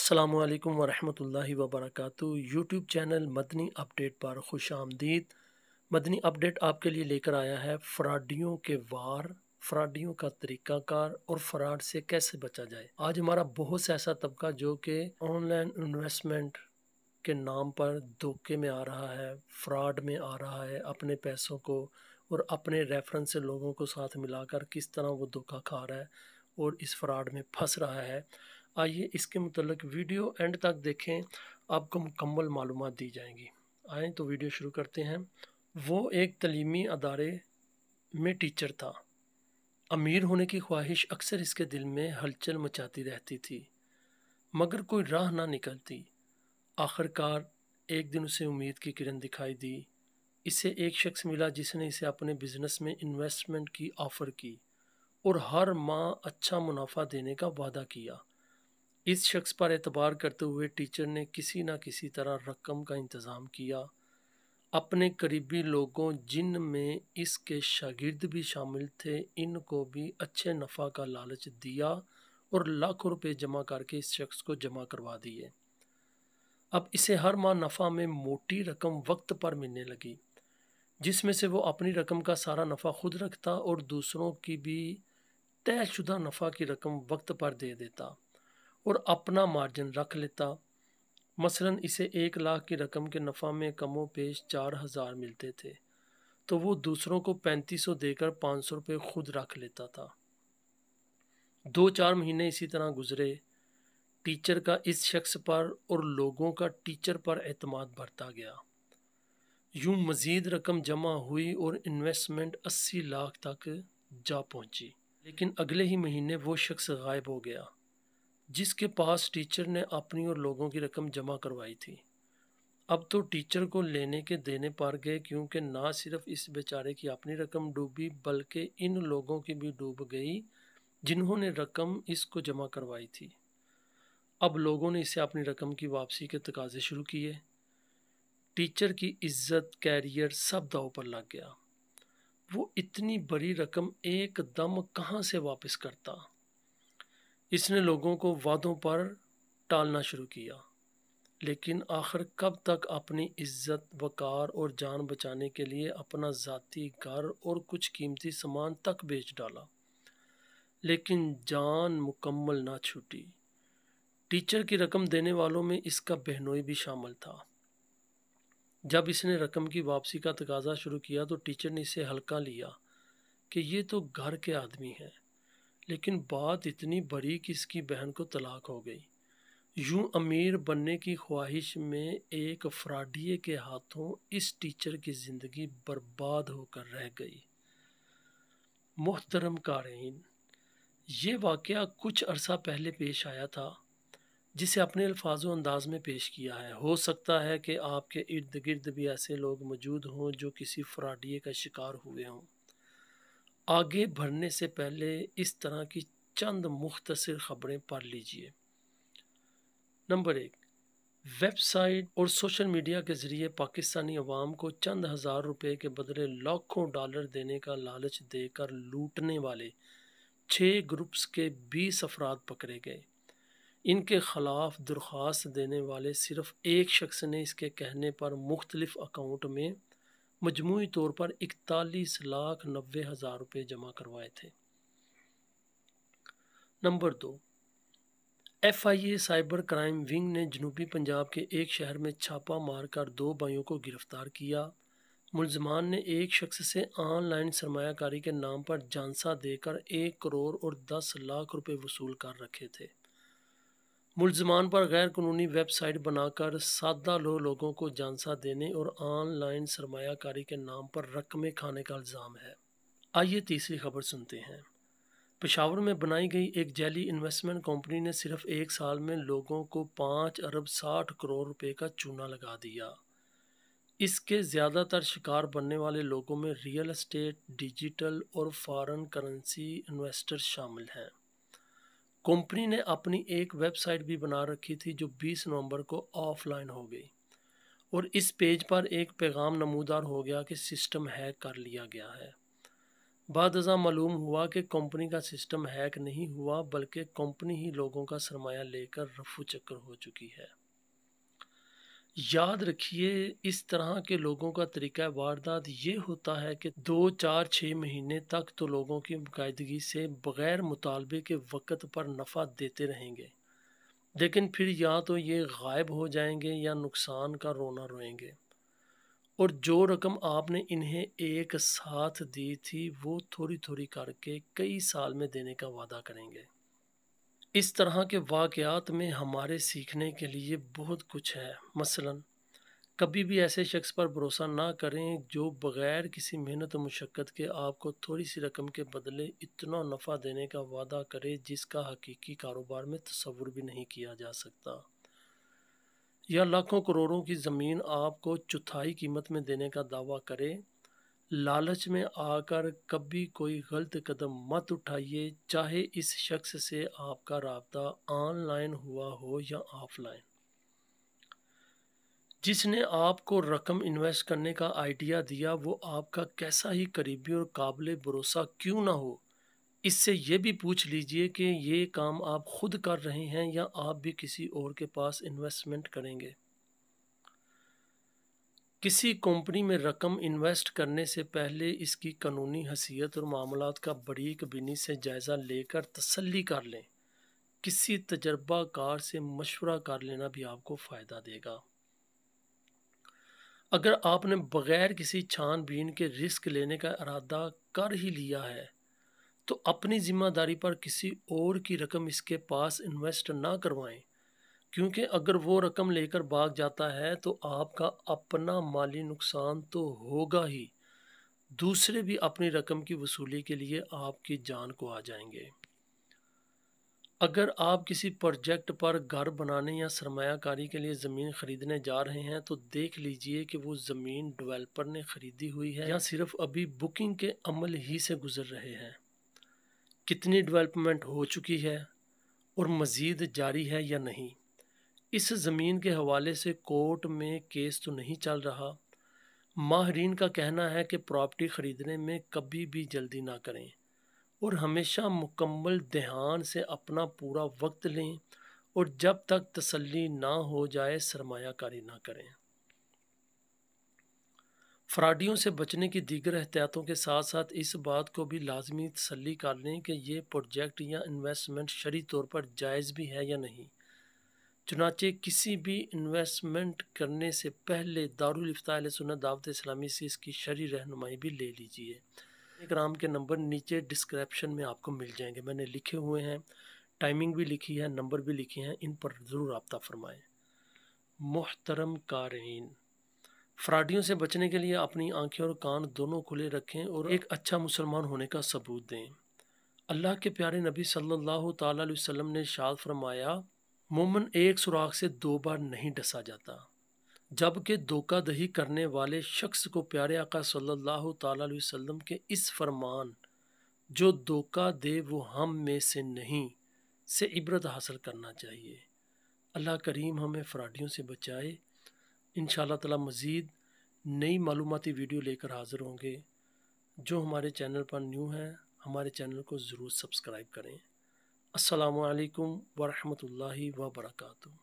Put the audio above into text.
अस्सलामुअलैकुम वरहमतुल्लाहि वबरकातुहू। YouTube channel Madani update पर खुश आमदीद। मदनी अपडेट आपके लिए लेकर आया है फ्रॉडियों के वार, फ्रॉडियों का तरीकाकार और फ्रॉड से कैसे बचा जाए। आज हमारा बहुत सा ऐसा तबका जो कि ऑनलाइन इन्वेस्टमेंट के नाम पर धोखे में आ रहा है, फ्रॉड में आ रहा है, अपने पैसों को और अपने रेफरेंस से लोगों को साथ मिलाकर किस तरह वो धोखा खा रहा है और इस फ्रॉड में फंस रहा है। आइए इसके मुतल्लिक वीडियो एंड तक देखें, आपको मुकम्मल मालूमात दी जाएंगी। आएँ तो वीडियो शुरू करते हैं। वो एक तलीमी अदारे में टीचर था। अमीर होने की ख्वाहिश अक्सर इसके दिल में हलचल मचाती रहती थी, मगर कोई राह ना निकलती। आखिरकार एक दिन उसे उम्मीद की किरण दिखाई दी। इसे एक शख्स मिला जिसने इसे अपने बिजनेस में इन्वेस्टमेंट की ऑफ़र की और हर माह अच्छा मुनाफा देने का वादा किया। इस शख्स पर एतबार करते हुए टीचर ने किसी न किसी तरह रकम का इंतज़ाम किया। अपने करीबी लोगों, जिनमें इसके शागिर्द भी शामिल थे, इनको भी अच्छे नफ़ा का लालच दिया और लाखों रुपए जमा करके इस शख्स को जमा करवा दिए। अब इसे हर माह नफ़ा में मोटी रकम वक्त पर मिलने लगी, जिसमें से वो अपनी रकम का सारा नफ़ा खुद रखता और दूसरों की भी तयशुदा नफ़ा की रकम वक्त पर दे देता और अपना मार्जिन रख लेता। मसलन इसे 1 लाख की रकम के नफ़ा में कमो पेश 4,000 मिलते थे, तो वो दूसरों को 3500 देकर 500 रुपये खुद रख लेता था। 2-4 महीने इसी तरह गुजरे। टीचर का इस शख्स पर और लोगों का टीचर पर एतमाद बढ़ता गया। यूं मज़ीद रकम जमा हुई और इन्वेस्टमेंट 80 लाख तक जा पहुंची। लेकिन अगले ही महीने वो शख्स गायब हो गया जिसके पास टीचर ने अपनी और लोगों की रकम जमा करवाई थी। अब तो टीचर को लेने के देने पड़ गए, क्योंकि ना सिर्फ इस बेचारे की अपनी रकम डूबी बल्कि इन लोगों की भी डूब गई जिन्होंने रकम इसको जमा करवाई थी। अब लोगों ने इसे अपनी रकम की वापसी के तकाजे शुरू किए। टीचर की इज्जत, कैरियर सब दांव पर लग गया। वो इतनी बड़ी रकम एकदम कहाँ से वापस करता। इसने लोगों को वादों पर टालना शुरू किया, लेकिन आखिर कब तक अपनी इज्जत, वकार और जान बचाने के लिए अपना ज़ाती घर और कुछ कीमती सामान तक बेच डाला, लेकिन जान मुकम्मल ना छूटी। टीचर की रकम देने वालों में इसका बहनोई भी शामिल था। जब इसने रकम की वापसी का तकाजा शुरू किया तो टीचर ने इसे हल्का लिया कि ये तो घर के आदमी हैं, लेकिन बात इतनी बड़ी कि इसकी बहन को तलाक हो गई। यूं अमीर बनने की ख्वाहिश में एक फ्रॉडिये के हाथों इस टीचर की ज़िंदगी बर्बाद होकर रह गई। मोहतरम क़ारीन, ये वाक़या कुछ अरसा पहले पेश आया था, जिसे अपने अल्फाजो अंदाज में पेश किया है। हो सकता है कि आपके इर्द गिर्द भी ऐसे लोग मौजूद हों जो किसी फ्रॉडिये का शिकार हुए हों। आगे बढ़ने से पहले इस तरह की चंद मुख्तसर खबरें पढ़ लीजिए। नंबर 1, वेबसाइट और सोशल मीडिया के ज़रिए पाकिस्तानी अवाम को चंद हज़ार रुपए के बदले लाखों डॉलर देने का लालच देकर लूटने वाले 6 ग्रुप्स के 20 अफराद पकड़े गए। इनके खिलाफ दरख्वास्त देने वाले सिर्फ एक शख्स ने इसके कहने पर मुख्तलिफ अकाउंट में मजमूई तौर पर 41,90,000 रुपये जमा करवाए थे। Number 2, FIA cyber crime wing ने जनूबी पंजाब के एक शहर में छापा मारकर 2 भाइयों को गिरफ्तार किया। मुलजमान ने एक शख्स से ऑनलाइन सरमायाकारी के नाम पर झांसा देकर 1 करोड़ और 10 लाख रुपए वसूल कर रखे थे। मुलजमान पर गैर कानूनी वेबसाइट बनाकर सादा लोगों को झांसा देने और ऑनलाइन सरमायाकारी के नाम पर रकमें खाने का इल्ज़ाम है। आइए तीसरी खबर सुनते हैं। पेशावर में बनाई गई एक जैली इन्वेस्टमेंट कंपनी ने सिर्फ 1 साल में लोगों को 5 अरब 60 करोड़ रुपए का चूना लगा दिया। इसके ज़्यादातर शिकार बनने वाले लोगों में रियल एस्टेट, डिजिटल और फॉरेन करेंसी इन्वेस्टर शामिल हैं। कंपनी ने अपनी एक वेबसाइट भी बना रखी थी जो 20 नवंबर को ऑफलाइन हो गई और इस पेज पर एक पैगाम नमूदार हो गया कि सिस्टम हैक कर लिया गया है। बादअज़ां मालूम हुआ कि कंपनी का सिस्टम हैक नहीं हुआ बल्कि कंपनी ही लोगों का सरमाया लेकर रफू चक्कर हो चुकी है। याद रखिए, इस तरह के लोगों का तरीका वारदात ये होता है कि 2, 4, 6 महीने तक तो लोगों की बाकायदगी से बग़ैर मुतालबे के वक़्त पर नफ़ा देते रहेंगे, लेकिन फिर या तो ये गायब हो जाएंगे या नुकसान का रोना रोएंगे, और जो रकम आपने इन्हें एक साथ दी थी वो थोड़ी थोड़ी करके कई साल में देने का वादा करेंगे। इस तरह के वाक़यात में हमारे सीखने के लिए बहुत कुछ है। मसलन, कभी भी ऐसे शख्स पर भरोसा ना करें जो बग़ैर किसी मेहनत और मुशक्क़त के आपको थोड़ी सी रकम के बदले इतना नफ़ा देने का वादा करे जिसका हकीकी कारोबार में तसव्वुर भी नहीं किया जा सकता। या लाखों करोड़ों की ज़मीन आपको चौथाई कीमत में देने का दावा करे। लालच में आकर कभी कोई गलत कदम मत उठाइए, चाहे इस शख्स से आपका राब्ता ऑनलाइन हुआ हो या ऑफलाइन। जिसने आपको रकम इन्वेस्ट करने का आइडिया दिया वो आपका कैसा ही करीबी और काबिल भरोसा क्यों ना हो, इससे ये भी पूछ लीजिए कि ये काम आप खुद कर रहे हैं या आप भी किसी और के पास इन्वेस्टमेंट करेंगे। किसी कंपनी में रकम इन्वेस्ट करने से पहले इसकी कानूनी हैसियत और मामलात का बारीक बीनी से जायज़ा लेकर तसल्ली कर लें। किसी तजर्बाकार से मशवरा कर लेना भी आपको फ़ायदा देगा। अगर आपने बग़ैर किसी छानबीन के रिस्क लेने का इरादा कर ही लिया है तो अपनी ज़िम्मेदारी पर किसी और की रकम इसके पास इन्वेस्ट ना करवाएं, क्योंकि अगर वो रकम लेकर भाग जाता है तो आपका अपना माली नुकसान तो होगा ही, दूसरे भी अपनी रकम की वसूली के लिए आपकी जान को आ जाएंगे। अगर आप किसी प्रोजेक्ट पर घर बनाने या सरमायाकारी के लिए ज़मीन ख़रीदने जा रहे हैं तो देख लीजिए कि वो ज़मीन डेवलपर ने ख़रीदी हुई है या सिर्फ अभी बुकिंग के अमल ही से गुज़र रहे हैं, कितनी डेवलपमेंट हो चुकी है और मज़ीद जारी है या नहीं। इस ज़मीन के हवाले से कोर्ट में केस तो नहीं चल रहा। माहिरीन का कहना है कि प्रॉपर्टी ख़रीदने में कभी भी जल्दी ना करें और हमेशा मुकम्मल ध्यान से अपना पूरा वक्त लें, और जब तक तसल्ली ना हो जाए सरमायाकारी ना करें। फ्रॉडियों से बचने की दीगर एहतियातों के साथ साथ इस बात को भी लाजमी तसल्ली कर लें कि ये प्रोजेक्ट या इन्वेस्टमेंट शरई तौर पर जायज़ भी है या नहीं। चुनाचे किसी भी इन्वेस्टमेंट करने से पहले दारुल इफ्ता अहले सुन्नत दावत इस्लामी से इसकी शरई रहनुमाई भी ले लीजिए। टेलीग्राम के नंबर नीचे डिस्क्रिप्शन में आपको मिल जाएंगे, मैंने लिखे हुए हैं, टाइमिंग भी लिखी है, नंबर भी लिखे हैं, इन पर ज़रूर रब्ता फरमाएं। मोहतरम कारईन, फ्रॉडियों से बचने के लिए अपनी आंखें और कान दोनों खुले रखें और एक अच्छा मुसलमान होने का सबूत दें। अल्लाह के प्यारे नबी सल्लल्लाहु ताला अलैहि वसल्लम ने इरशाद फरमाया, मोमिन एक सुराख से 2 बार नहीं डसा जाता। जबकि धोखाधड़ी करने वाले शख्स को प्यारे आका सल्लल्लाहु ताला अलैहि वसल्लम के इस फरमान, जो धोखा दे वो हम में से नहीं, से इबरत हासिल करना चाहिए। अल्लाह करीम हमें फ्रॉडियों से बचाए। इंशाअल्लाह ताला मज़ीद नई मालूमाती वीडियो लेकर हाज़िर होंगे। जो हमारे चैनल पर न्यू हैं हमारे चैनल को ज़रूर सब्सक्राइब करें। अस्सलामु अलैकुम व रहमतुल्लाहि व बरकातुहू।